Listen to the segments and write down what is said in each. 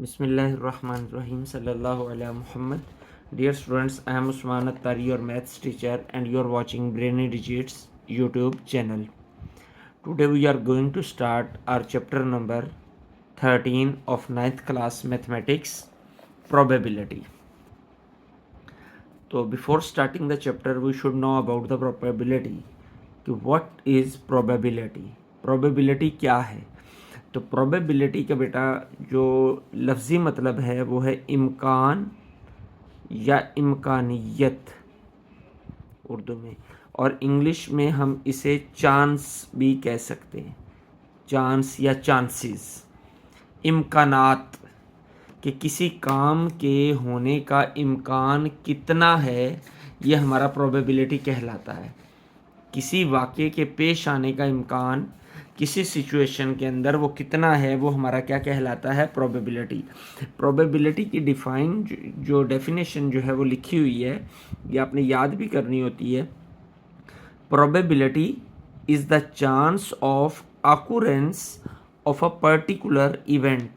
Bismillahirrahmanirrahim. Sallallahu ala Muhammad. Dear students, I am Usman Attari, your maths teacher, and you are watching Brainy Digits YouTube channel. Today we are going to start our chapter number 13 of 9th class mathematics, probability. So before starting the chapter, we should know about the probability. What is probability? Probability क्या है? तो probability का बेटा जो लफ्ज़ी मतलब है वो है इम्कान या इम्कानियत उर्दू में, और इंग्लिश में हम इसे चांस भी कह सकते हैं, चांस या चांसेस, इम्कानात कि किसी काम के होने का इम्कान कितना है, ये हमारा प्रोबेबिलिटी कहलाता है। किसी वाक़े के पेश आने का इम्कान किसी सिचुएशन के अंदर वो कितना है, वो हमारा क्या कहलाता है? प्रोबेबिलिटी। प्रोबेबिलिटी की जो डेफिनेशन जो है वो लिखी हुई है, ये आपने याद भी करनी होती है। Probability is the chance of occurrence of a particular event,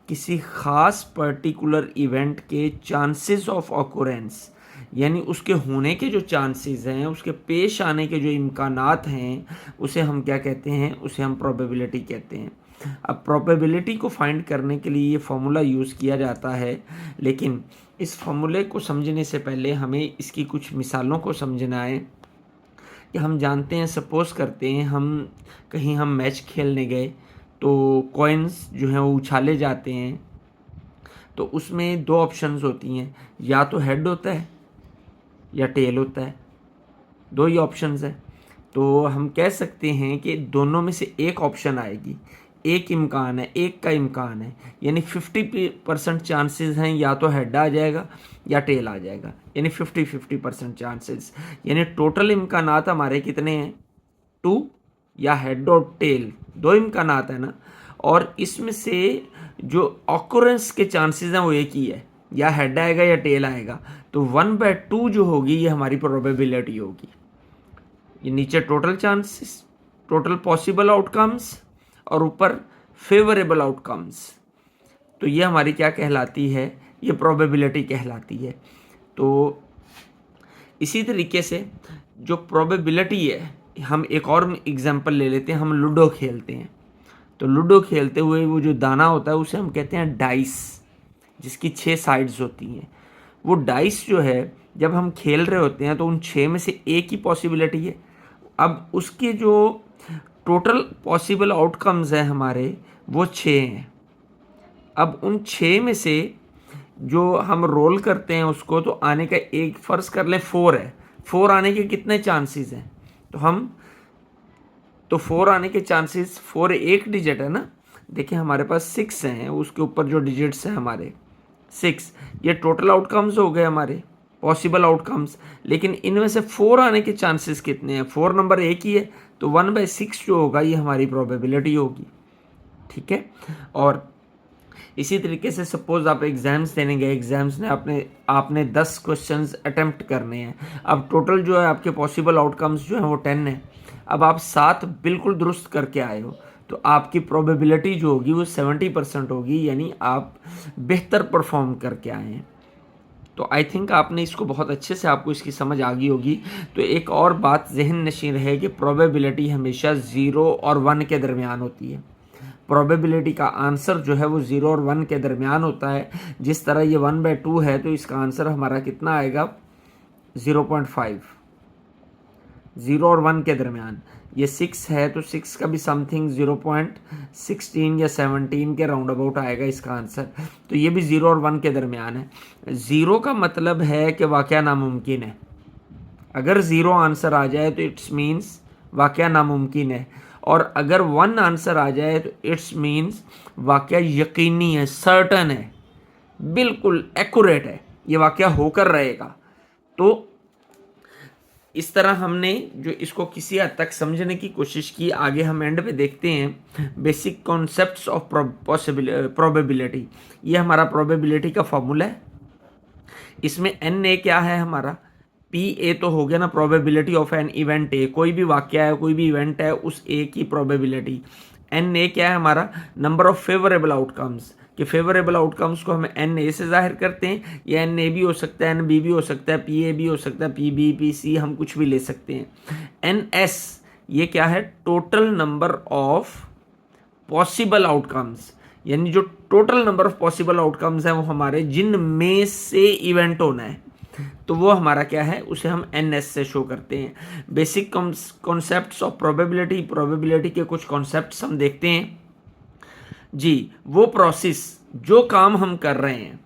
किसी ख़ास पर्टिकुलर इवेंट के चांसेस ऑफ अकुरेंस, यानी उसके होने के जो चांसेस हैं, उसके पेश आने के जो इम्कानात हैं, उसे हम क्या कहते हैं? उसे हम प्रोबेबिलिटी कहते हैं। अब प्रोबेबिलिटी को फाइंड करने के लिए ये फार्मूला यूज़ किया जाता है, लेकिन इस फार्मूले को समझने से पहले हमें इसकी कुछ मिसालों को समझना है। कि हम जानते हैं, सपोज़ करते हैं हम मैच खेलने गए तो कॉइन्स जो हैं वो उछाले जाते हैं, तो उसमें दो ऑप्शंस होती हैं, या तो हेड होता है या टेल होता है, दो ही ऑप्शंस है। तो हम कह सकते हैं कि दोनों में से एक ऑप्शन आएगी, एक इम्कान है, एक का इम्कान है, यानी 50% चांसेस हैं या तो हेड आ जाएगा या टेल आ जाएगा, यानी 50-50% चांसेस, यानी टोटल इम्कानात हमारे कितने हैं? 2, या हेड और टेल दो इम्कानात है ना, और इसमें से जो ऑकरेंस के चांसेस हैं वो एक ही है, या हेड आएगा या टेल आएगा। तो 1/2 जो होगी ये हमारी प्रोबेबिलिटी होगी। ये नीचे total chances, total possible outcomes, और ऊपर फेवरेबल आउटकम्स, तो ये हमारी क्या कहलाती है? ये प्रोबेबिलिटी कहलाती है। तो इसी तरीके से जो प्रोबेबिलिटी है, हम एक और एग्जांपल ले लेते हैं। हम लूडो खेलते हैं, तो लूडो खेलते हुए वो जो दाना होता है उसे हम कहते हैं डाइस, जिसकी 6 साइड्स होती हैं। वो डाइस जो है, जब हम खेल रहे होते हैं तो उन 6 में से एक ही पॉसिबिलिटी है। अब उसके जो टोटल पॉसिबल आउटकम्स हैं हमारे, वो 6 हैं। अब उन 6 में से जो हम रोल करते हैं उसको, तो आने का एक, फ़र्ज़ कर लें 4 है, 4 आने के कितने चांसेस हैं? तो 4 आने के चांसेस, 4 एक डिजिट है ना, देखिए हमारे पास 6 हैं, उसके ऊपर जो डिजिट्स हैं हमारे 6, ये टोटल आउटकम्स हो गए हमारे, पॉसिबल आउटकम्स। लेकिन इनमें से 4 आने के चांसेस कितने हैं? 4 नंबर एक ही है, तो 1/6 जो होगा ये हमारी प्रोबेबिलिटी होगी। ठीक है। और इसी तरीके से सपोज आप एग्ज़ाम्स देने गए, एग्ज़ाम्स ने आपने 10 क्वेश्चंस अटेम्प्ट करने हैं। अब टोटल जो है आपके पॉसिबल आउटकम्स जो हैं वो 10 हैं। अब आप 7 बिल्कुल दुरुस्त करके आए हो, तो आपकी प्रोबेबिलिटी जो होगी वो 70% होगी, यानी आप बेहतर परफॉर्म करके आए हैं। तो आई थिंक आपने इसको बहुत अच्छे से, आपको इसकी समझ आ गई होगी। तो एक और बात जहन नशीं रहे कि प्रोबेबिलिटी हमेशा 0 और 1 के दरमियान होती है। प्रोबेबिलिटी का आंसर जो है वो 0 और 1 के दरमियान होता है। जिस तरह ये 1/2 है, तो इसका आंसर हमारा कितना आएगा? 0.5, 0 और 1 के दरमियान। ये 6 है, तो 6 का भी समथिंग 0.16 या 17 के राउंड अबाउट आएगा इसका आंसर। तो ये भी 0 और 1 के दरमियान है। 0 का मतलब है कि वाक़या नामुमकिन है। अगर 0 आंसर आ जाए तो इट्स मीन्स वाक़या नामुमकिन है, और अगर 1 आंसर आ जाए तो इट्स मीन्स वाक़या यकीनी है, सर्टन है, बिल्कुल एक्यूरेट है, ये वाक़या होकर रहेगा। तो इस तरह हमने जो इसको किसी हद तक समझने की कोशिश की। आगे हम एंड पे देखते हैं बेसिक कॉन्सेप्ट्स ऑफ प्रोबेबिलिटी। ये हमारा प्रोबेबिलिटी का फॉर्मूला है। इसमें एन ए क्या है हमारा? पी ए तो हो गया ना, probability of an event A, कोई भी वाक्य है, कोई भी इवेंट है, उस ए की प्रोबेबिलिटी। एन ए क्या है हमारा? नंबर ऑफ फेवरेबल आउटकम्स, कि फेवरेबल आउटकम्स को हम एन ए से जाहिर करते हैं, या एन ए भी हो सकता है, एन बी भी हो सकता है, पी ए भी हो सकता है, पी बी, पी सी, हम कुछ भी ले सकते हैं। एन एस ये क्या है, total number of possible outcomes, यानी जो total number of possible outcomes हैं वो हमारे जिन में से इवेंट होना है, तो वो हमारा क्या है, उसे हम एन एस से शो करते हैं। Basic concepts of probability, probability के कुछ कॉन्सेप्ट्स हम देखते हैं जी। वो प्रोसेस, जो काम हम कर रहे हैं,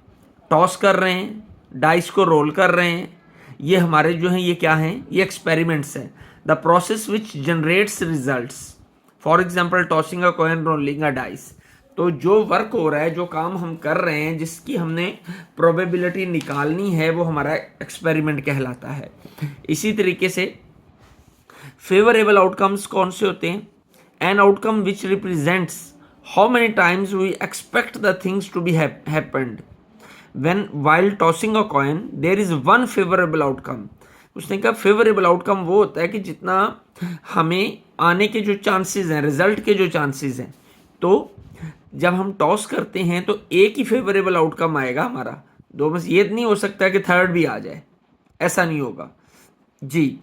टॉस कर रहे हैं, डाइस को रोल कर रहे हैं, ये हमारे जो हैं ये क्या हैं, ये एक्सपेरिमेंट्स हैं। The process which generates results, for example tossing a coin, rolling a dice. तो जो वर्क हो रहा है, जो काम हम कर रहे हैं, जिसकी हमने प्रोबेबिलिटी निकालनी है, वो हमारा एक्सपेरिमेंट कहलाता है। इसी तरीके से फेवरेबल आउटकम्स कौन से होते हैं, an outcome which represents how many times we expect the things to be happened when while tossing a coin there is one favourable outcome. उसने कहा फेवरेबल आउटकम वो होता है कि जितना हमें आने के जो चांसेस हैं, रिजल्ट के जो चांसेस हैं, तो जब हम टॉस करते हैं तो एक ही फेवरेबल आउटकम आएगा हमारा, दो में ये नहीं हो सकता कि थर्ड भी आ जाए, ऐसा नहीं होगा जी।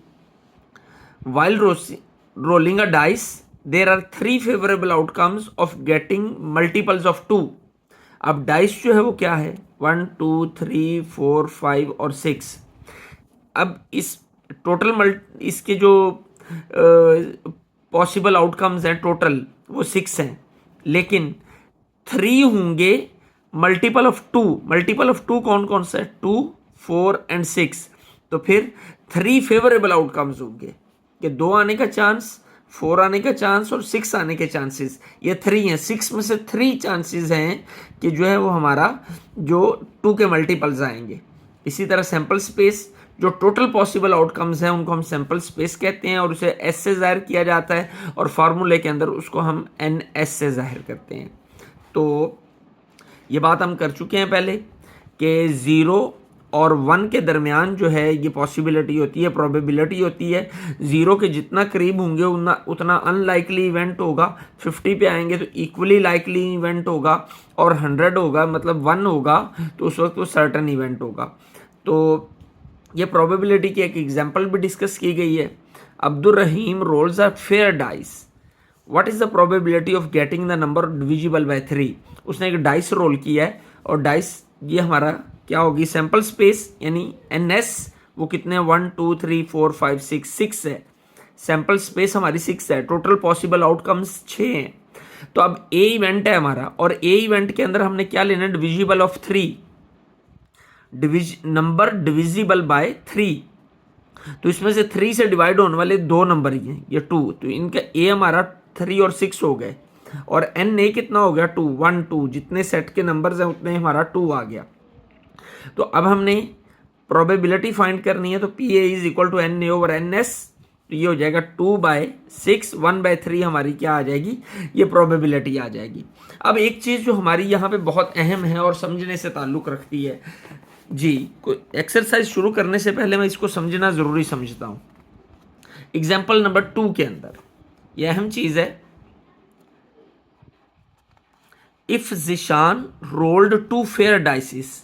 While rolling a dice there are 3 favourable outcomes of getting multiples of 2। अब डाइस जो है वो क्या है, 1 2 3 4 5 और 6। अब इस टोटल इसके जो पॉसिबल आउटकम्स हैं टोटल वो 6 हैं, लेकिन 3 होंगे मल्टीपल ऑफ 2। मल्टीपल ऑफ 2 कौन कौन सा है, 2 4 एंड 6। तो फिर 3 फेवरेबल आउटकम्स होंगे कि 2 आने का चांस, 4 आने का चांस और 6 आने के चांसेस, ये 3 हैं। 6 में से 3 चांसेस हैं कि जो है वो हमारा जो 2 के मल्टीपल्स आएंगे। इसी तरह सैंपल स्पेस, जो टोटल पॉसिबल आउटकम्स हैं उनको हम सैंपल स्पेस कहते हैं और उसे एस से जाहिर किया जाता है, और फार्मूले के अंदर उसको हम एन एस से जाहिर करते हैं। तो ये बात हम कर चुके हैं पहले कि 0 और 1 के दरमियान जो है ये पॉसिबिलिटी होती है, प्रोबेबिलिटी होती है। 0 के जितना करीब होंगे उतना अनलाइकली इवेंट होगा। 50 पे आएंगे तो इक्वली लाइकली इवेंट होगा, और 100 होगा मतलब 1 होगा तो उस वक्त वो सर्टन इवेंट होगा। तो ये प्रोबेबिलिटी की एक एग्जांपल भी डिस्कस की गई है। Abdul Rahim rolls a fair dice, what is the probability of getting the number divisible by 3। उसने एक डाइस रोल किया है, और डाइस ये हमारा क्या होगी, सैंपल स्पेस यानी एन एस, वो कितने 1 2 3 4 5 6 है। सैंपल स्पेस हमारी 6 है, टोटल पॉसिबल आउटकम्स 6 हैं। तो अब ए इवेंट है हमारा, और ए इवेंट के अंदर हमने क्या लेना है, divisible of 3, number divisible by 3। तो इसमें से 3 से डिवाइड होने वाले 2 नंबर ही हैं, ये 2, तो इनका ए हमारा 3 और 6 हो गए, और एन ए कितना हो गया 2 1 2, जितने सेट के नंबर्स हैं उतने हमारा 2 आ गया। तो अब हमने प्रोबेबिलिटी फाइंड करनी है, तो P A is equal to N A over N S, तो ये हो जाएगा 2/6, 1/3 हमारी क्या आ जाएगी, ये प्रोबेबिलिटी आ जाएगी। अब एक चीज़ जो हमारी यहाँ पे बहुत अहम है और समझने से ताल्लुक़ रखती है जी, कोई एक्सरसाइज शुरू करने से पहले मैं इसको समझना ज़रूरी समझता हूँ। एग्जाम्पल नंबर 2 के अंदर यह अहम चीज़ है, इफ जिशान रोल्ड 2 फेयर डाइसिस।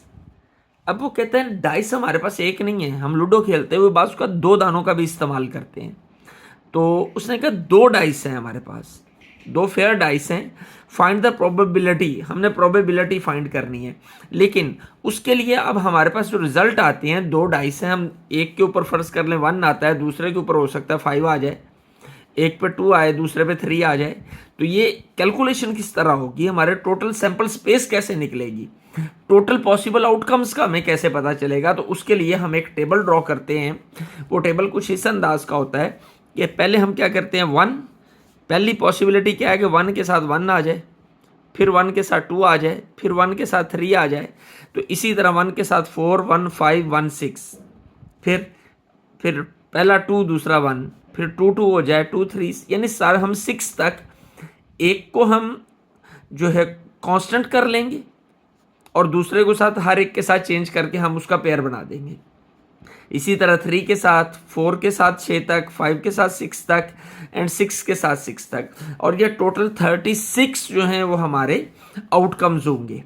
अब वो कहते हैं डाइस हमारे पास एक नहीं है, हम लूडो खेलते हुए बाद उसका 2 दानों का भी इस्तेमाल करते हैं। तो उसने कहा 2 डाइस हैं हमारे पास, 2 फेयर डाइस हैं, फाइंड द प्रोबेबिलिटी, हमने प्रोबेबिलिटी फाइंड करनी है। लेकिन उसके लिए अब हमारे पास जो रिजल्ट आते हैं, 2 डाइस हैं, हम एक के ऊपर फर्ज कर लें 1 आता है, दूसरे के ऊपर हो सकता है 5 आ जाए, एक पे 2 आए, दूसरे पे 3 आ जाए। तो ये कैलकुलेशन किस तरह होगी, हमारे टोटल सैंपल स्पेस कैसे निकलेगी, टोटल पॉसिबल आउटकम्स का हमें कैसे पता चलेगा। तो उसके लिए हम एक टेबल ड्रॉ करते हैं। वो टेबल कुछ इस अंदाज का होता है कि पहले हम क्या करते हैं, 1, पहली पॉसिबिलिटी क्या है कि 1 के साथ 1 आ जाए, फिर 1 के साथ 2 आ जाए, फिर 1 के साथ 3 आ जाए। तो इसी तरह 1 के साथ 4 1 5 1 6, फिर पहला 2 दूसरा 1, फिर 2 2 हो जाए, 2 3, यानी सारे हम 6 तक एक को हम जो है कांस्टेंट कर लेंगे और दूसरे को साथ हर एक के साथ चेंज करके हम उसका पेयर बना देंगे। इसी तरह 3 के साथ, 4 के साथ 6 तक, 5 के साथ 6 तक एंड 6 के साथ 6 तक, और ये टोटल 36 जो हैं वो हमारे आउटकम्स होंगे।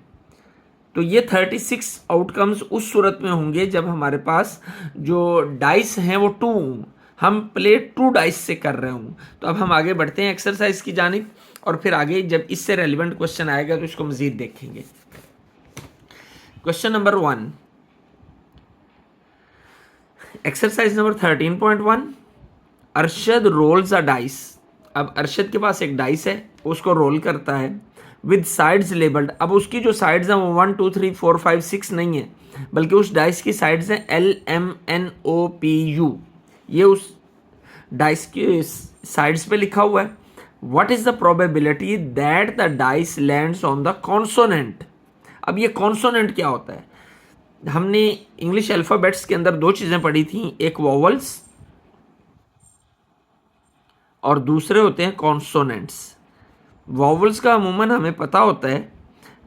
तो ये 36 आउटकम्स उस सूरत में होंगे जब हमारे पास जो डाइस हैं वो 2, हम प्ले 2 डाइस से कर रहे हूँ। तो अब हम आगे बढ़ते हैं एक्सरसाइज की जानिब, और फिर आगे जब इससे रेलिवेंट क्वेश्चन आएगा तो इसको मजीद देखेंगे। Question number 1, exercise number 13.1, Arshad rolls a dice. अब अरशद के पास एक डाइस है, उसको रोल करता है विद साइड्स लेबल्ड। अब उसकी जो साइड्स हैं वो 1 2 3 4 5 6 नहीं है, बल्कि उस डाइस की साइड्स हैं LMNOPU। ये उस डाइस की साइड्स पे लिखा हुआ है। What is the probability that the dice lands on the consonant. अब ये कॉन्सोनेंट क्या होता है? हमने इंग्लिश अल्फ़ाबेट्स के अंदर 2 चीज़ें पढ़ी थी, एक वॉवल्स और दूसरे होते हैं कॉन्सोनेंट्स। वॉवल्स का अमूमन हमें पता होता है,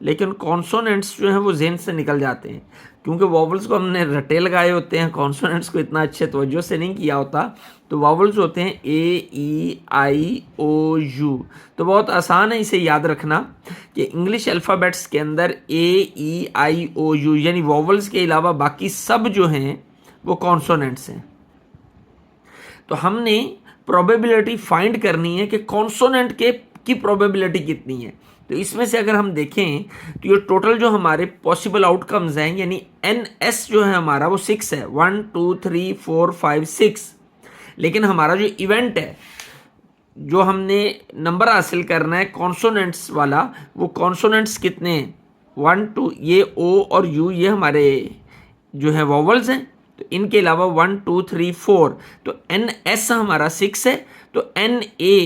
लेकिन कॉन्सोनेंट्स जो हैं वो ज़हन से निकल जाते हैं, क्योंकि वॉवल्स को हमने रटे लगाए होते हैं, कॉन्सोनेंट्स को इतना अच्छे तवज्जो से नहीं किया होता। तो वॉवल्स होते हैं AEIOU। तो बहुत आसान है इसे याद रखना कि इंग्लिश अल्फ़ाबेट्स के अंदर AEIOU यानी वॉवल्स के अलावा बाकी सब जो हैं वो कॉन्सोनेंट्स हैं। तो हमने प्रोबेबिलिटी फाइंड करनी है कि कॉन्सोनेंट की प्रोबेबिलिटी कितनी है। तो इसमें से अगर हम देखें तो ये टोटल जो हमारे पॉसिबल आउटकम्स हैं, यानी NS जो है हमारा वो 6 है, 1 2 3 4 5 6। लेकिन हमारा जो इवेंट है, जो हमने नंबर हासिल करना है कॉन्सोनेंट्स वाला, वो कॉन्सोनेंट्स कितने हैं? 1 2, ये O और U ये हमारे जो है वॉवल्स हैं। तो इनके अलावा 1 2 3 4, तो NS हमारा 6 है, तो NA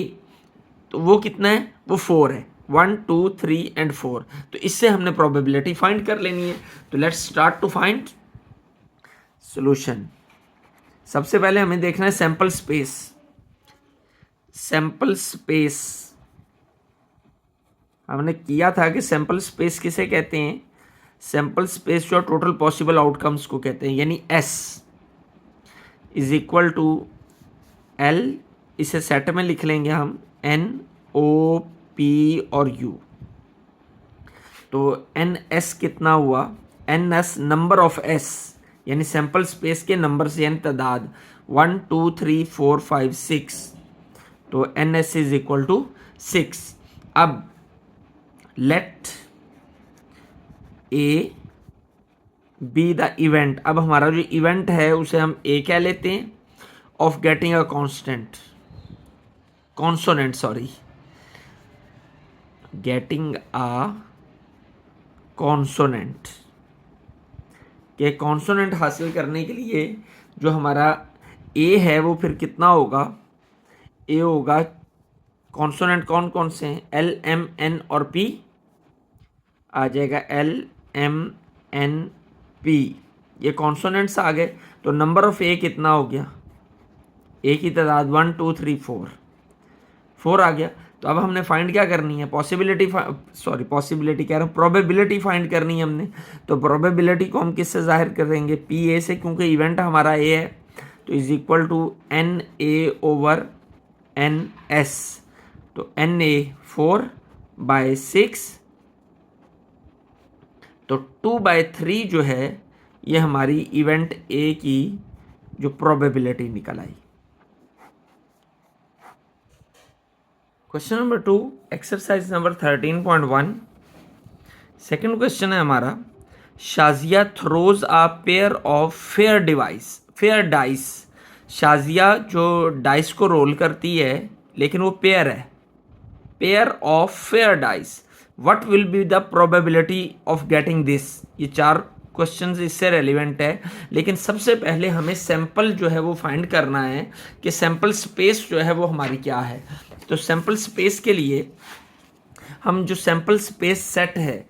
तो वो कितना है? वो 4 है। 1 2 3 एंड 4। तो इससे हमने प्रोबेबिलिटी फाइंड कर लेनी है। तो let's start to find solution. सबसे पहले हमें देखना है सैंपल स्पेस। सैंपल स्पेस हमने किया था कि सैंपल स्पेस किसे कहते हैं? सैंपल स्पेस जो टोटल पॉसिबल आउटकम्स को कहते हैं, यानी S is equal to L, इसे सेट में लिख लेंगे हम NOP और U। तो NS कितना हुआ? NS नंबर ऑफ S, यानी सैंपल स्पेस के नंबर से यानी तादाद 1 2 3 4 5 6। तो NS इज इक्वल टू 6। अब let A be the event. अब हमारा जो इवेंट है उसे हम A कह लेते हैं, of getting a consonant, getting a consonant. के कॉन्सोनेंट हासिल करने के लिए जो हमारा A है वो फिर कितना होगा? A होगा, कॉन्सोनेंट कौन कौन से हैं? L M N और P आ जाएगा, L M N P। ये कॉन्सोनेंट्स आ गए। तो नंबर ऑफ A कितना हो गया? A की तादाद 1 2 3 4 आ गया। तो अब हमने फाइंड क्या करनी है? प्रोबेबिलिटी कह रहा हूँ, प्रोबेबिलिटी फाइंड करनी है हमने। तो प्रोबेबिलिटी को हम किससे जाहिर करेंगे? PA से, क्योंकि इवेंट हमारा A है। तो is equal to NA over NS। तो NA 4/6, तो 2/3 जो है ये हमारी इवेंट A की जो प्रोबेबिलिटी निकल आई। Question number 2, exercise number 13.1। Second question है हमारा, Shazia throws a pair of fair dice. Shazia जो डाइस को रोल करती है, लेकिन वो पेयर है, pair of fair dice. What will be the probability of getting this. ये 4 क्वेश्चंस इससे रेलिवेंट है, लेकिन सबसे पहले हमें सैंपल जो है वो फाइंड करना है कि सैंपल स्पेस जो है वो हमारी क्या है। तो सैंपल स्पेस के लिए हम जो सैंपल स्पेस सेट है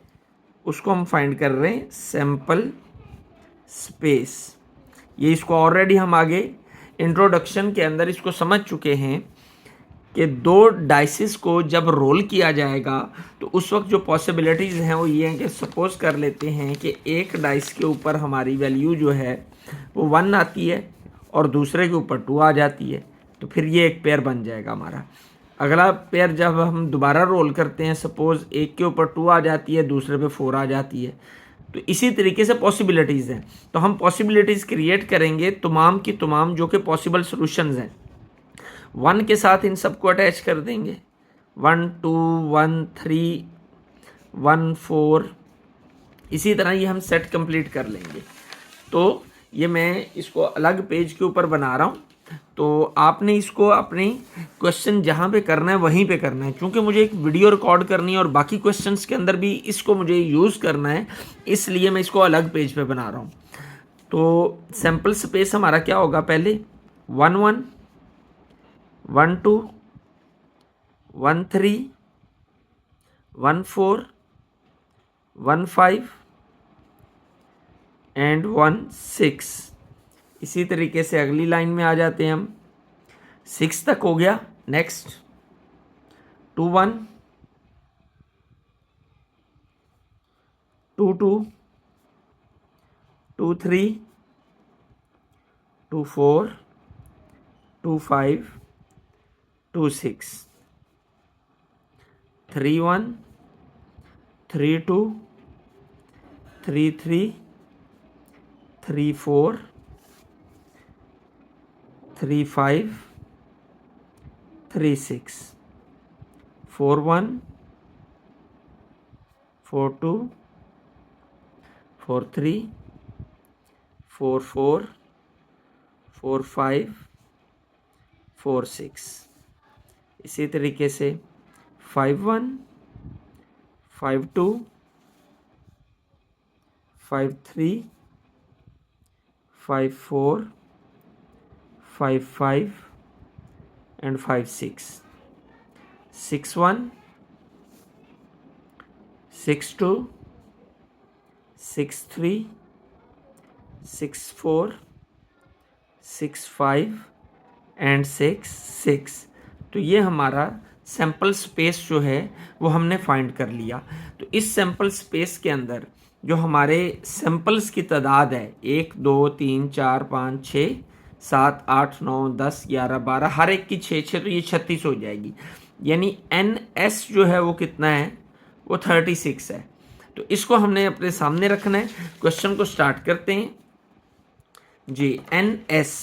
उसको हम फाइंड कर रहे हैं, सैंपल स्पेस। ये इसको ऑलरेडी हम आगे इंट्रोडक्शन के अंदर इसको समझ चुके हैं कि 2 डाइसिस को जब रोल किया जाएगा तो उस वक्त जो पॉसिबिलिटीज़ हैं वो ये हैं कि सपोज कर लेते हैं कि एक डाइस के ऊपर हमारी वैल्यू जो है वो 1 आती है और दूसरे के ऊपर 2 आ जाती है, तो फिर ये एक पेयर बन जाएगा हमारा। अगला पेयर जब हम दोबारा रोल करते हैं, सपोज़ एक के ऊपर 2 आ जाती है, दूसरे पे 4 आ जाती है, तो इसी तरीके से पॉसिबिलिटीज़ हैं। तो हम पॉसिबिलिटीज़ क्रिएट करेंगे तमाम की तमाम जो कि पॉसिबल सॉल्यूशंस हैं, 1 के साथ इन सबको अटैच कर देंगे, 1 2 1 3 1 4, इसी तरह ये हम सेट कंप्लीट कर लेंगे। तो ये मैं इसको अलग पेज के ऊपर बना रहा हूँ, तो आपने इसको अपने क्वेश्चन जहाँ पे करना है वहीं पे करना है, क्योंकि मुझे एक वीडियो रिकॉर्ड करनी है और बाकी क्वेश्चंस के अंदर भी इसको मुझे यूज़ करना है, इसलिए मैं इसको अलग पेज पे बना रहा हूँ। तो सैम्पल स्पेस हमारा क्या होगा, पहले 1 1 1 2 1 3 1 4 1 5 एंड 1 6। इसी तरीके से अगली लाइन में आ जाते हैं हम, 6 तक हो गया। नेक्स्ट 2 1 2 2 2 3 2 4 2 5 2 6 3 1 3 2 3 3 3 4 3 5 3 6 4 1 4 2 4 3 4 4 4 5 4 6। इसी तरीके से 5 1 5 2 5 3 5 4 5 5 and 5 6 6 1 6 2 6 3 6 4 6 5 एंड 6 6। तो ये हमारा सैम्पल स्पेस जो है वो हमने फाइंड कर लिया। तो इस सैम्पल स्पेस के अंदर जो हमारे सैम्पल्स की तादाद है 1 2 3 4 5 6 7 8 9 10 11 12, हर एक की 6 6, तो ये 36 हो जाएगी। यानी NS जो है वो कितना है, वो 36 है। तो इसको हमने अपने सामने रखना है। क्वेश्चन को स्टार्ट करते हैं जी। NS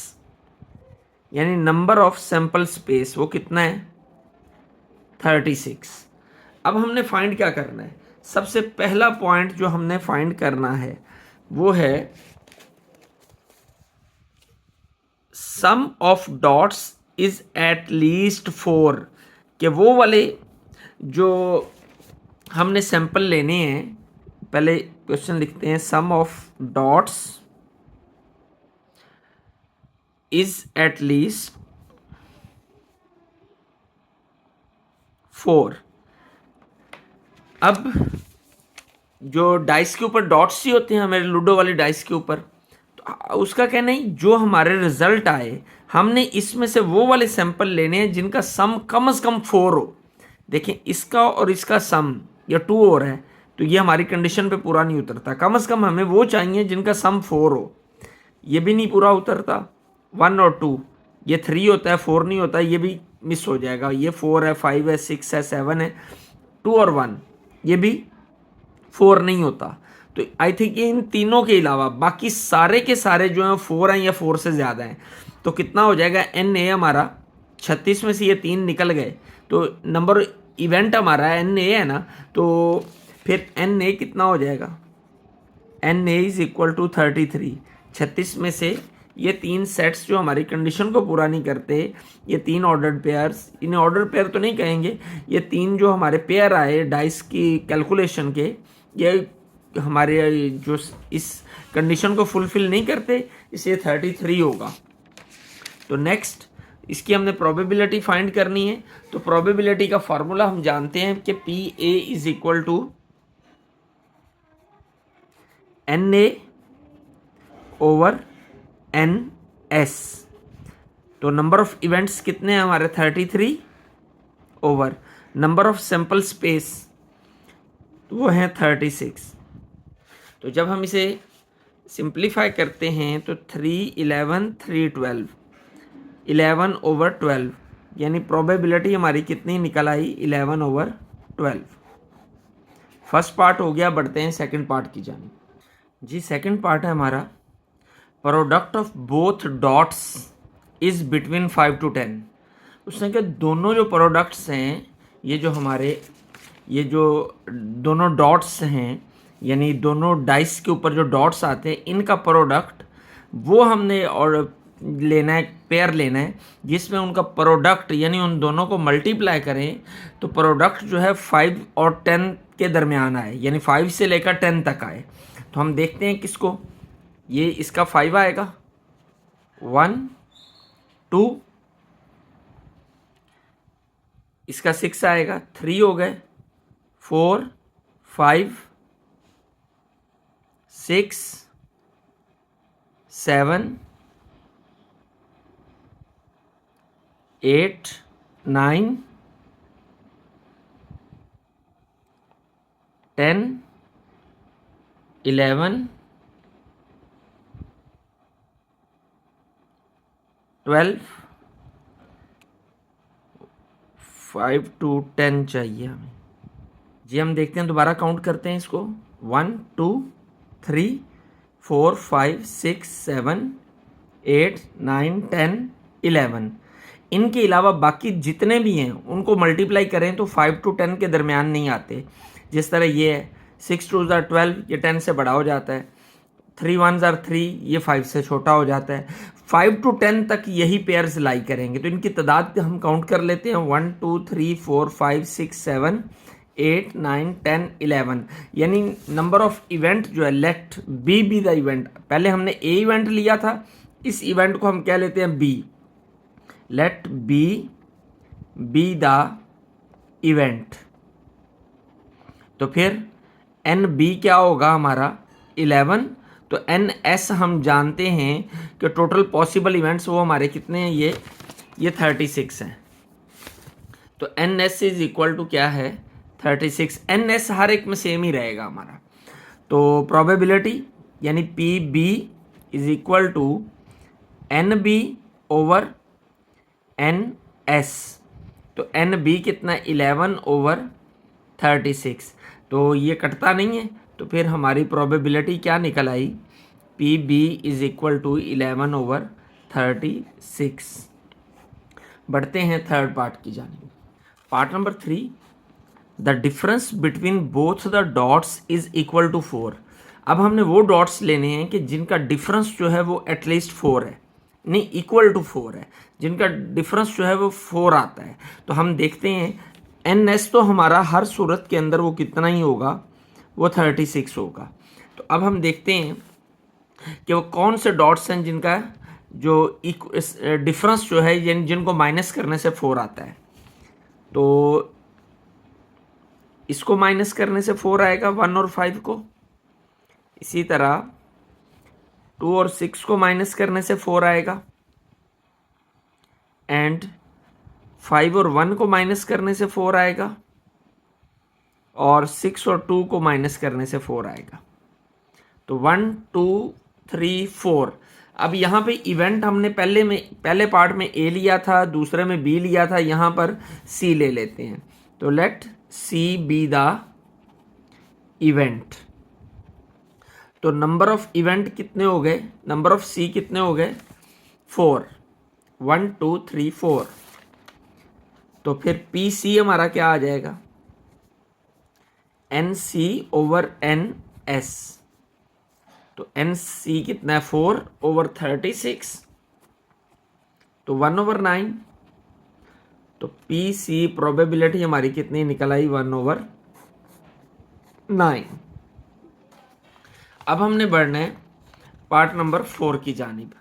यानी नंबर ऑफ सैंपल स्पेस, वो कितना है, 36। अब हमने फाइंड क्या करना है, सबसे पहला पॉइंट जो हमने फाइंड करना है वो है sum of dots is at least 4, कि वो वाले जो हमने सैंपल लेने हैं, पहले क्वेश्चन लिखते हैं, sum of dots is at least 4। अब जो डाइस के ऊपर डॉट्स ही होते हैं हमारे लूडो वाली डाइस के ऊपर, तो उसका कहना है जो हमारे रिजल्ट आए हमने इसमें से वो वाले सैंपल लेने हैं जिनका सम कम से कम 4 हो। देखें, इसका और इसका सम या 2 और है, तो ये हमारी कंडीशन पे पूरा नहीं उतरता। कम से कम हमें वो चाहिए जिनका सम 4 हो। ये भी नहीं पूरा उतरता, 1 और 2, ये 3 होता है, 4 नहीं होता, ये भी मिस हो जाएगा। ये 4 है, 5 है, 6 है, 7 है, 2 और 1, ये भी 4 नहीं होता। तो आई थिंक इन तीनों के अलावा बाकी सारे के सारे जो हैं 4 हैं या 4 से ज़्यादा हैं। तो कितना हो जाएगा, NA हमारा 36 में से ये 3 निकल गए, तो नंबर इवेंट हमारा NA है ना, तो फिर NA कितना हो जाएगा, NA इज इक्वल टू 33। 36 में से ये 3 सेट्स जो हमारी कंडीशन को पूरा नहीं करते, ये 3 ऑर्डर्ड पेयर्स, इन्हें ऑर्डर पेयर तो नहीं कहेंगे, ये 3 जो हमारे पेयर आए डाइस की कैलकुलेशन के, ये हमारे जो इस कंडीशन को फुलफिल नहीं करते, इसलिए 33 होगा। तो नेक्स्ट इसकी हमने प्रोबेबिलिटी फाइंड करनी है। तो प्रोबेबिलिटी का फॉर्मूला हम जानते हैं कि PA is equal to NA over NS। तो नंबर ऑफ इवेंट्स कितने हैं हमारे, 33 over number of sample space, वो है 36। तो जब हम इसे सिंप्लीफाई करते हैं तो 3 11 3 12, 11/12, यानी प्रोबेबिलिटी हमारी कितनी निकल आई? 11/12। फर्स्ट पार्ट हो गया, बढ़ते हैं सेकंड पार्ट की जानिब। जी सेकंड पार्ट है हमारा, product of both dots is between 5 to 10। उसने कहा दोनों जो प्रोडक्ट्स हैं, ये जो हमारे ये जो दोनों डॉट्स हैं, यानी दोनों डाइस के ऊपर जो डॉट्स आते हैं, इनका प्रोडक्ट वो हमने और लेना है, पेयर लेना है जिसमें उनका प्रोडक्ट यानी उन दोनों को मल्टीप्लाई करें तो प्रोडक्ट जो है 5 और 10 के दरमियान आए, यानी 5 से लेकर 10 तक आए। तो हम देखते हैं किसको, ये इसका 5 आएगा, 1 2, इसका 6 आएगा, 3 हो गए, 4 5 6 7 8 9 10 11 12, 5 to 10 चाहिए हमें। जी हम देखते हैं, दोबारा काउंट करते हैं इसको, 1 2 3 4 5 6 7 8 9 10 11। इनके अलावा बाकी जितने भी हैं उनको मल्टीप्लाई करें तो 5 to 10 के दरमियान नहीं आते। जिस तरह ये है 6 2 are 12, ये 10 से बड़ा हो जाता है, 3 1 are 3, ये 5 से छोटा हो जाता है। 5 to 10 तक यही पेयर्स लाई करेंगे। तो इनकी तादाद हम काउंट कर लेते हैं, 1 2 3 4 5 6 7 8 9 10 11, यानी नंबर ऑफ इवेंट जो है, let B be the event. पहले हमने ए इवेंट लिया था, इस इवेंट को हम क्या लेते हैं? B. Let B be the event. तो फिर एन बी क्या होगा हमारा? 11। तो एन एस हम जानते हैं कि टोटल पॉसिबल इवेंट्स वो हमारे कितने हैं? ये 36 हैं। तो N S is equal to क्या है? 36। एन एस हर एक में सेम ही रहेगा हमारा। तो प्रोबेबिलिटी यानी P B is equal to N B over N S. तो एन बी कितना? 11/36। तो ये कटता नहीं है, तो फिर हमारी प्रोबेबिलिटी क्या निकल आई? P B is equal to 11/36। बढ़ते हैं थर्ड पार्ट की जानिब। Part number 3, the difference between both the dots is equal to 4। अब हमने वो डॉट्स लेने हैं कि जिनका डिफरेंस जो है वो एटलीस्ट 4 है, नहीं इक्वल टू 4 है, जिनका डिफरेंस जो है वो 4 आता है। तो हम देखते हैं एन एस तो हमारा हर सूरत के अंदर वो कितना ही होगा? वो 36 होगा। तो अब हम देखते हैं कि वो कौन से डॉट्स हैं जिनका जो डिफरेंस जो है जिनको माइनस करने से 4 आता है। तो इसको माइनस करने से 4 आएगा, 1 और 5 को। इसी तरह 2 और 6 को माइनस करने से 4 आएगा, एंड 5 और 1 को माइनस करने से 4 आएगा, और 6 और 2 को माइनस करने से 4 आएगा। तो 1 2 3 4। अब यहाँ पे इवेंट हमने पहले पार्ट में ए लिया था, दूसरे में बी लिया था, यहाँ पर सी ले लेते हैं। तो let C be the event. तो नंबर ऑफ इवेंट कितने हो गए? नंबर ऑफ सी कितने हो गए? 4। 1 2 3 4। तो फिर पी सी हमारा क्या आ जाएगा? N C over N S. तो एन सी कितना है? 4/36। तो 1/9। तो पी सी प्रोबेबिलिटी हमारी कितनी निकल आई? 1/9। अब हमने बढ़ना है पार्ट नंबर 4 की जानिब।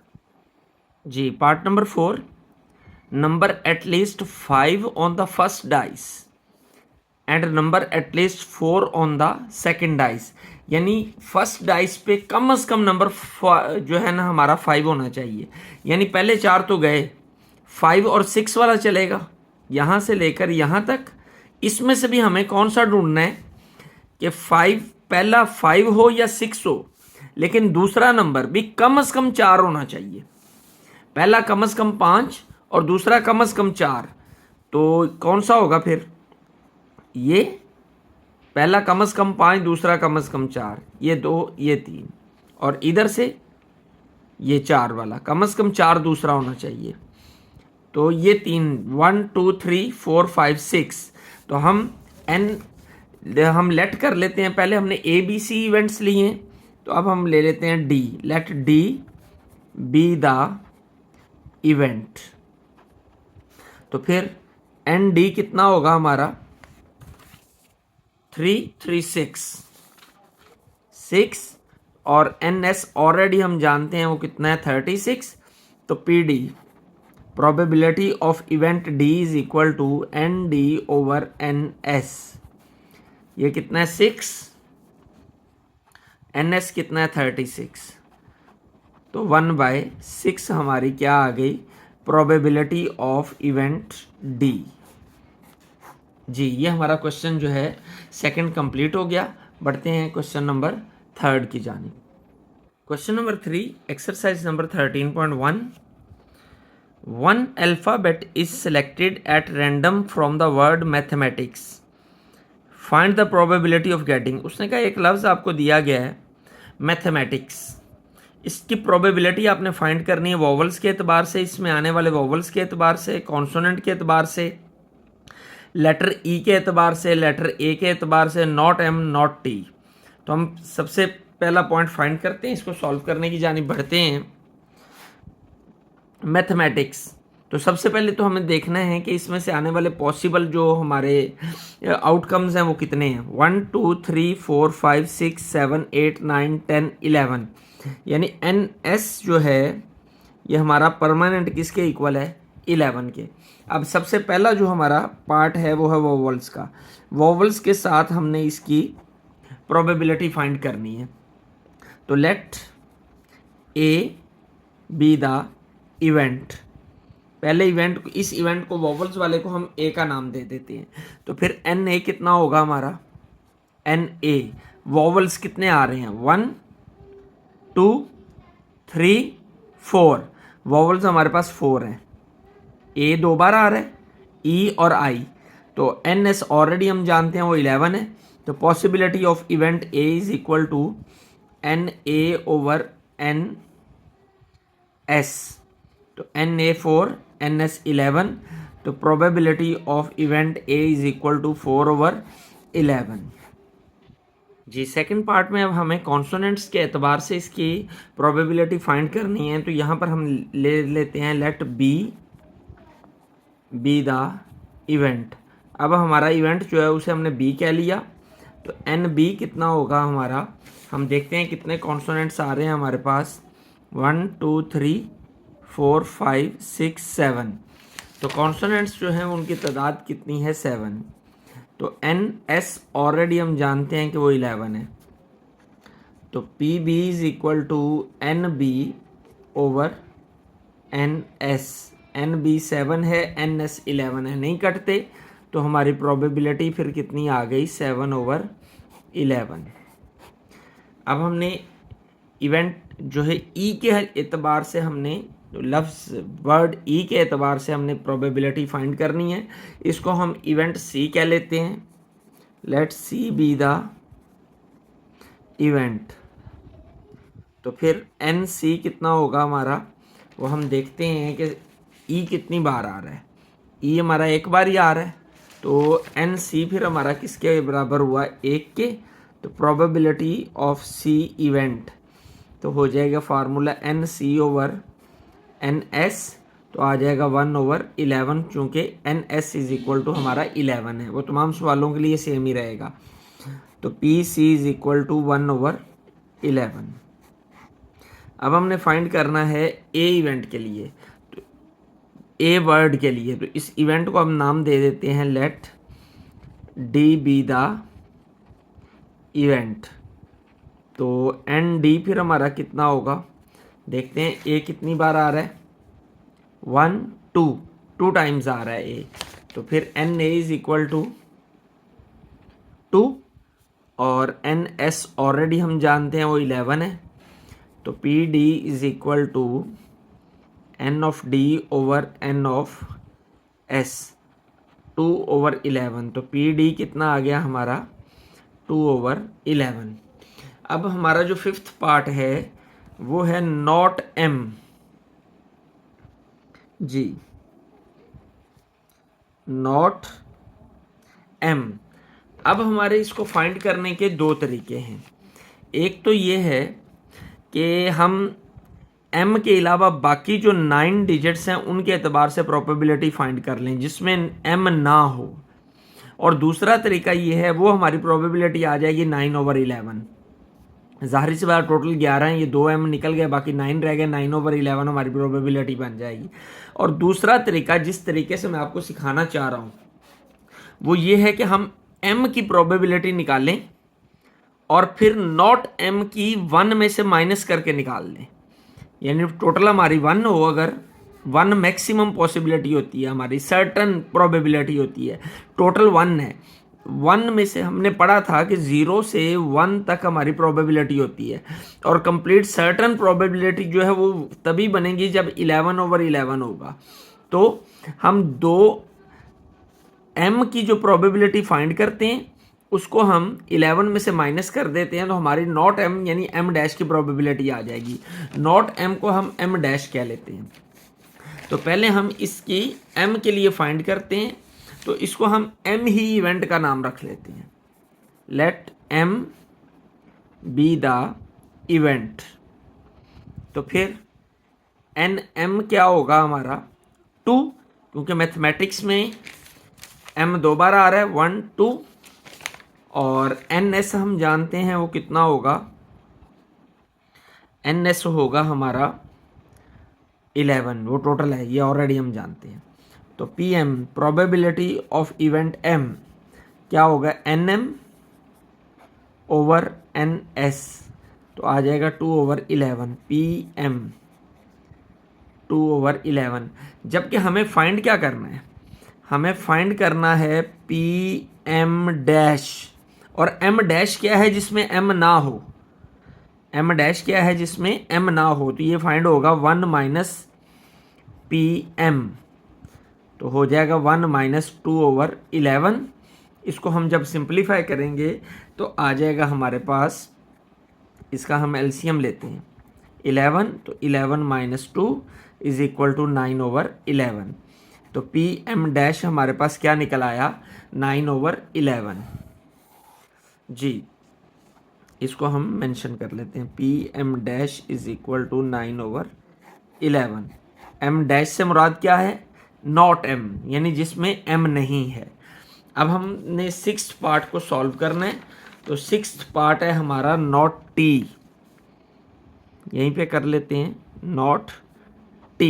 जी part number 4, number at least 5 on the first dice and number at least 4 on the second dice. यानी फर्स्ट डाइस पे कम से कम नंबर जो है ना हमारा 5 होना चाहिए। यानी पहले 4 तो गए, 5 और 6 वाला चलेगा यहाँ से लेकर यहाँ तक। इसमें से भी हमें कौन सा ढूंढना है कि 5 पहला 5 हो या 6 हो, लेकिन दूसरा नंबर भी कम से कम 4 होना चाहिए। पहला कम से कम 5 और दूसरा कम से कम 4। तो कौन सा होगा फिर? ये पहला कम से कम 5, दूसरा कम से कम 4, ये 2, ये 3, और इधर से ये 4 वाला कम से कम 4 दूसरा होना चाहिए। तो ये 3, 1 2 3 4 5 6। तो हम लेट कर लेते हैं। पहले हमने ए बी सी इवेंट्स लिए, तो अब हम ले लेते हैं D. Let D be the event. तो फिर एन डी कितना होगा हमारा? 3 3 6, और एन एस ऑलरेडी हम जानते हैं वो कितना है, 36। तो P D, probability of event D is equal to N D over N S. ये कितना है? 6। एन एस कितना है? 36। तो 1/6 हमारी क्या आ गई? Probability of event D. जी, ये हमारा क्वेश्चन जो है सेकंड कंप्लीट हो गया। बढ़ते हैं क्वेश्चन नंबर 3 की जानिब। Question number 3, exercise number 13.1। One alphabet is selected at random from the word mathematics. Find the probability of getting। उसने कहा एक लफ्ज़ आपको दिया गया है मैथमेटिक्स, इसकी प्रोबेबिलिटी आपने फाइंड करनी है वोवल्स के एतबार से, इसमें आने वाले वोवल्स के एतबार से, कॉन्सोनेंट के एतबार से, लेटर ई के एतबार से, लेटर ए के एतबार से, नॉट एम नॉट टी। तो हम सबसे पहला पॉइंट फाइंड करते हैं, इसको सॉल्व करने की जानिब बढ़ते हैं। मैथमेटिक्स, तो सबसे पहले तो हमें देखना है कि इसमें से आने वाले पॉसिबल जो हमारे आउटकम्स हैं वो कितने हैं। 1 2 3 4 5 6 7 8 9 10 11, यानी एन एस जो है ये हमारा परमानेंट किसके इक्वल है? 11 के। अब सबसे पहला जो हमारा पार्ट है वो है वोवल्स का। वोवल्स के साथ हमने इसकी प्रोबेबिलिटी फाइंड करनी है। तो let A be the event. पहले इवेंट को, इस इवेंट को, वोवल्स वाले को हम ए का नाम दे देते हैं। तो फिर एन ए कितना होगा हमारा? एन ए वोवल्स कितने आ रहे हैं? 1 2 3 4। वोवल्स हमारे पास 4 हैं। ए 2 बार आ रहा है, ई और आई। तो एन एस ऑलरेडी हम जानते हैं वो 11 है। तो possibility of event A is equal to N A over N S. तो एन ए 4, एन एस 11। तो probability of event A is equal to 4 over 11। जी, सेकंड पार्ट में अब हमें कॉन्सोनेंट्स के एतबार से इसकी प्रोबेबिलिटी फाइंड करनी है। तो यहाँ पर हम ले लेते हैं let B be the event. अब हमारा इवेंट जो है उसे हमने बी कह लिया। तो एन बी कितना होगा हमारा? हम देखते हैं कितने कॉन्सोनेंट्स आ रहे हैं हमारे पास। 1 2 3 4 5 6 7। तो कॉन्सोनेंट्स जो हैं उनकी तादाद कितनी है? 7। तो एन एस ऑलरेडी हम जानते हैं कि वो 11 है। तो P B is equal to N B over N S. N B 7 है, एन एस 11 है, नहीं कटते। तो हमारी प्रोबेबिलिटी फिर कितनी आ गई? 7 ओवर 11। अब हमने इवेंट जो है ई के एतबार से हमने लफ्ज़ वर्ड ई के एतबार से हमने प्रोबेबिलिटी फाइंड करनी है। इसको हम इवेंट सी कह लेते हैं। Let C be the event. तो फिर एन सी कितना होगा हमारा? वो हम देखते हैं कि ई कितनी बार आ रहा है। ई हमारा एक बार ही आ रहा है। तो एन सी फिर हमारा किसके बराबर हुआ? 1 के। तो प्रोबेबिलिटी ऑफ सी इवेंट तो हो जाएगा formula N C over N S. तो आ जाएगा 1 ओवर 11, चूँकि N S is equal to हमारा 11 है। वो तमाम सवालों के लिए सेम ही रहेगा। तो P C is equal to 1 over 11। अब हमने फाइंड करना है ए इवेंट के लिए, तो ए वर्ड के लिए। तो इस इवेंट को हम नाम दे देते हैं let D be the event. तो एन डी फिर हमारा कितना होगा? देखते हैं ए कितनी बार आ रहा है? 1 2 टाइम्स आ रहा है ए। तो फिर N A is equal to 2 और एन एस ऑलरेडी हम जानते हैं वो 11 है। तो P D is equal to N of D over N of S 2/11। तो पी डी कितना आ गया हमारा 2/11। अब हमारा जो फिफ्थ पार्ट है वो है नॉट एम। जी, नॉट एम। अब हमारे इसको फाइंड करने के दो तरीके हैं। एक तो ये है कि हम m के अलावा बाकी जो 9 डिजिट्स हैं उनके एतबार से प्रोबेबिलिटी फाइंड कर लें जिसमें m ना हो, और दूसरा तरीका ये है वो हमारी प्रोबेबिलिटी आ जाएगी 9/11। जाहिर सी बात टोटल 11 हैं, ये 2m निकल गए, बाकी 9 रह गए, 9/11 हमारी प्रोबेबिलिटी बन जाएगी। और दूसरा तरीका जिस तरीके से मैं आपको सिखाना चाह रहा हूँ वो ये है कि हम m की प्रोबेबिलिटी निकालें और फिर नॉट m की 1 में से माइनस करके निकाल लें। यानी टोटल हमारी 1 हो, अगर 1 मैक्सिमम पॉसिबिलिटी होती है, हमारी सर्टन प्रोबेबिलिटी होती है, टोटल 1 है, 1 में से हमने पढ़ा था कि 0 से 1 तक हमारी प्रोबेबिलिटी होती है, और कंप्लीट सर्टन प्रोबेबिलिटी जो है वो तभी बनेगी जब 11/11 होगा। तो हम 2m की जो प्रोबेबिलिटी फाइंड करते हैं उसको हम 11 में से माइनस कर देते हैं, तो हमारी नॉट m यानी m डैश की प्रोबेबिलिटी आ जाएगी। नॉट m को हम m डैश कह लेते हैं। तो पहले हम इसकी m के लिए फाइंड करते हैं, तो इसको हम m ही इवेंट का नाम रख लेते हैं। Let m be the event. तो फिर nm क्या होगा हमारा 2, क्योंकि मैथमेटिक्स में m 2 बार आ रहा है, 1 2, और ns हम जानते हैं वो कितना होगा, ns होगा हमारा 11, वो टोटल है, ये ऑलरेडी हम जानते हैं। तो pm probability of event m क्या होगा, nm ओवर ns, तो आ जाएगा 2/11 pm 2/11। जबकि हमें फाइंड क्या करना है, हमें फाइंड करना है pm डैश, और m डैश क्या है जिसमें m ना हो, m डैश क्या है जिसमें m ना हो, तो ये फाइंड होगा 1 माइनस pm, तो हो जाएगा 1 माइनस 2/11। इसको हम जब सिंप्लीफाई करेंगे तो आ जाएगा हमारे पास, इसका हम एलसीएम लेते हैं 11, तो 11 माइनस 2 इज इक्वल टू 9/11। तो pm डैश हमारे पास क्या निकल आया, 9/11। जी, इसको हम मेंशन कर लेते हैं, pm dash is equal to 9/11। m dash से मुराद क्या है, नॉट m, यानी जिसमें m नहीं है। अब हमने 6th पार्ट को सॉल्व करना है, तो 6th पार्ट है हमारा नॉट t, यहीं पे कर लेते हैं नॉट t,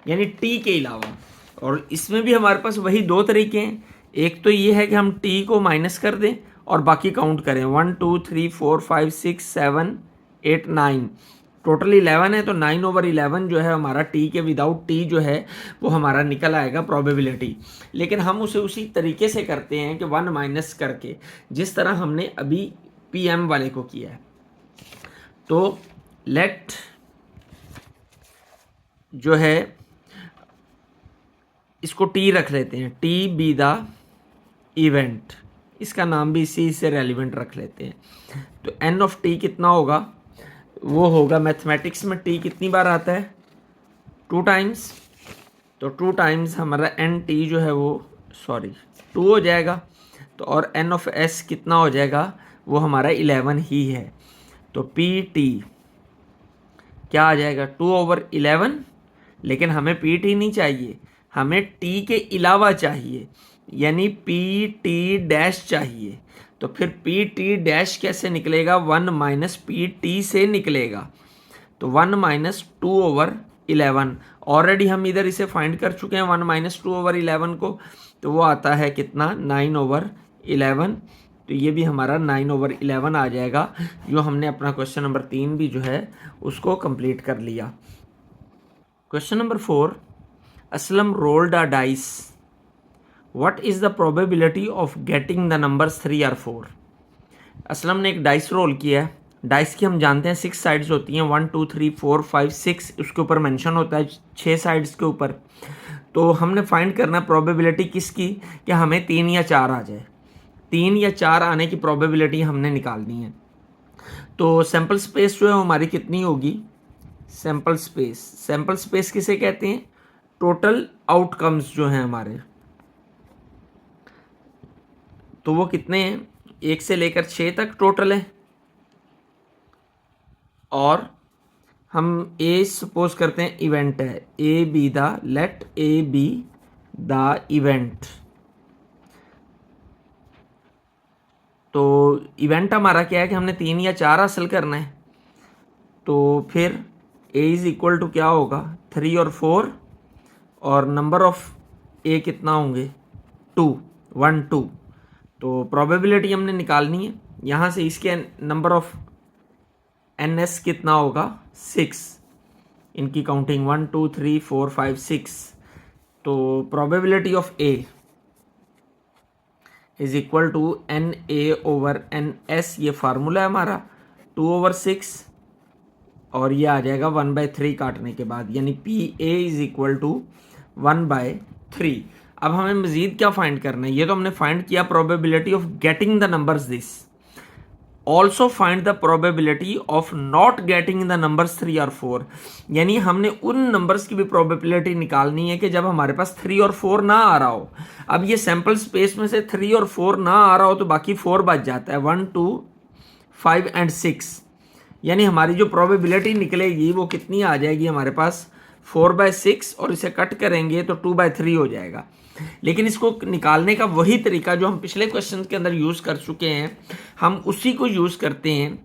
यानी t के अलावा। और इसमें भी हमारे पास वही दो तरीके हैं, एक तो ये है कि हम t को माइनस कर दें और बाकी काउंट करें, 1 2 3 4 5 6 7 8 9, टोटल 11 है, तो 9/11 जो है हमारा t के विदाउट t जो है वो हमारा निकल आएगा प्रोबेबिलिटी। लेकिन हम उसे उसी तरीके से करते हैं कि 1 माइनस करके, जिस तरह हमने अभी pm वाले को किया है। तो लेट जो है इसको t रख लेते हैं, t बी द इवेंट, इसका नाम भी इसी से रेलिवेंट रख लेते हैं। तो n ऑफ t कितना होगा, वो होगा, मैथमेटिक्स में t कितनी बार आता है, 2 टाइम्स, तो 2 टाइम्स हमारा n t जो है वो 2 हो जाएगा। तो और n ऑफ s कितना हो जाएगा, वो हमारा 11 ही है। तो p t क्या आ जाएगा, 2/11। लेकिन हमें पी टी नहीं चाहिए, हमें टी के अलावा चाहिए, यानी पी टी डैश चाहिए। तो फिर पी टी डैश कैसे निकलेगा, 1 माइनस पी टी से निकलेगा। तो 1 माइनस 2/11, ऑलरेडी हम इधर इसे फाइंड कर चुके हैं 1 माइनस 2/11 को, तो वो आता है कितना, 9/11। तो ये भी हमारा 9/11 आ जाएगा, जो हमने अपना क्वेश्चन नंबर 3 भी जो है उसको कंप्लीट कर लिया। Question number 4, Aslam rolled a dice, what is the probability of getting the numbers 3 और 4। असलम ने एक डाइस रोल किया है डाइस की हम जानते हैं 6 साइड्स होती हैं, 1 2 3 4 5 6, उसके ऊपर मेंशन होता है 6 साइड्स के ऊपर। तो हमने फाइंड करना प्रोबेबिलिटी किसकी, कि हमें 3 या 4 आ जाए। 3 या 4 आने की प्रोबेबिलिटी हमने निकालनी है। तो सैंपल स्पेस जो है हमारी कितनी होगी, सैंपल स्पेस किसे कहते हैं, टोटल आउटकम्स जो हैं हमारे, तो वो कितने हैं, 1 से लेकर 6 तक टोटल है। और हम ए सपोज करते हैं इवेंट है, A be the, let A be the event. तो इवेंट हमारा क्या है कि हमने 3 या 4 हासिल करना है। तो फिर ए इज इक्वल टू क्या होगा, 3 और 4, और नंबर ऑफ ए कितना होंगे, 2, 1 2। तो प्रोबेबिलिटी हमने निकालनी है, यहाँ से इसके नंबर ऑफ एन एस कितना होगा, 6, इनकी काउंटिंग 1 2 3 4 5 6। तो probability of A is equal to N A over N S, ये फार्मूला है हमारा, 2/6, और ये आ जाएगा 1/3 काटने के बाद, यानी P A is equal to 1/3। अब हमें मजीद क्या फाइंड करना है, ये तो हमने फाइंड किया probability of getting the numbers this, also find the probability of not getting the numbers 3 और 4। यानी हमने उन नंबर्स की भी प्रोबेबिलिटी निकालनी है कि जब हमारे पास 3 और 4 ना आ रहा हो। अब ये सैंपल स्पेस में से 3 और 4 ना आ रहा हो तो बाकी 4 बच जाता है, 1 2 5 एंड 6। यानी हमारी जो प्रोबेबिलिटी निकलेगी वो कितनी आ जाएगी हमारे पास, 4/6, और इसे कट करेंगे तो 2/3 हो जाएगा। लेकिन इसको निकालने का वही तरीका जो हम पिछले क्वेश्चन के अंदर यूज़ कर चुके हैं, हम उसी को यूज़ करते हैं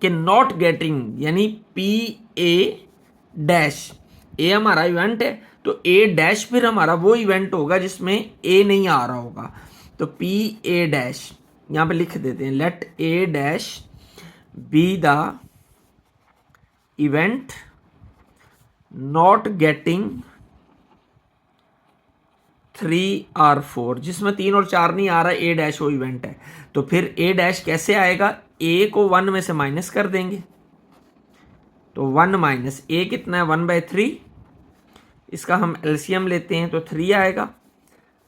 कि नॉट गेटिंग, यानी पी ए डैश, ए हमारा इवेंट है तो ए डैश फिर हमारा वो इवेंट होगा जिसमें ए नहीं आ रहा होगा। तो पी ए डैश यहाँ पे लिख देते हैं, let A dash be the event not getting 3 और 4, जिसमें 3 और 4 नहीं आ रहा, ए डैश वो इवेंट है। तो फिर ए डैश कैसे आएगा, ए को 1 में से माइनस कर देंगे, तो 1 माइनस ए कितना है, 1/3। इसका हम एलसीएम लेते हैं तो 3 आएगा,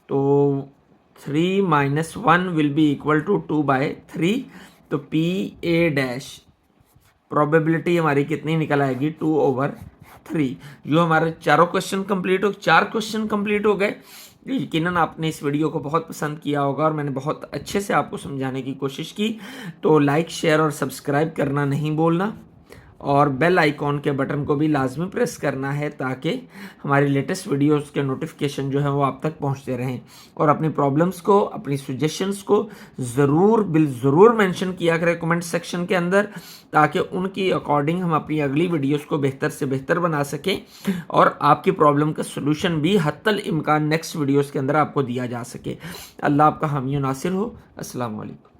तो 3 - 1 विल बी इक्वल टू 2/3। तो पी ए डैश प्रोबेबिलिटी हमारी कितनी निकल आएगी, 2/3। जो हमारे 4 क्वेश्चन कंप्लीट हो, 4 क्वेश्चन कंप्लीट हो गए। यकीनन आपने इस वीडियो को बहुत पसंद किया होगा और मैंने बहुत अच्छे से आपको समझाने की कोशिश की। तो लाइक, शेयर और सब्सक्राइब करना नहीं भूलना, और बेल आइकॉन के बटन को भी लाजमी प्रेस करना है ताकि हमारी लेटेस्ट वीडियोस के नोटिफिकेशन जो है वो आप तक पहुंचते रहें। और अपनी प्रॉब्लम्स को, अपनी सजेशंस को ज़रूर मेंशन किया करें कमेंट सेक्शन के अंदर, ताकि उनकी अकॉर्डिंग हम अपनी अगली वीडियोस को बेहतर से बेहतर बना सकें और आपकी प्रॉब्लम का सोल्यूशन भी हत्तल इम्कान नेक्स्ट वीडियोस के अंदर आपको दिया जा सके। अल्लाह आपका हामी नासिर हो। अस्सलाम वालेकुम।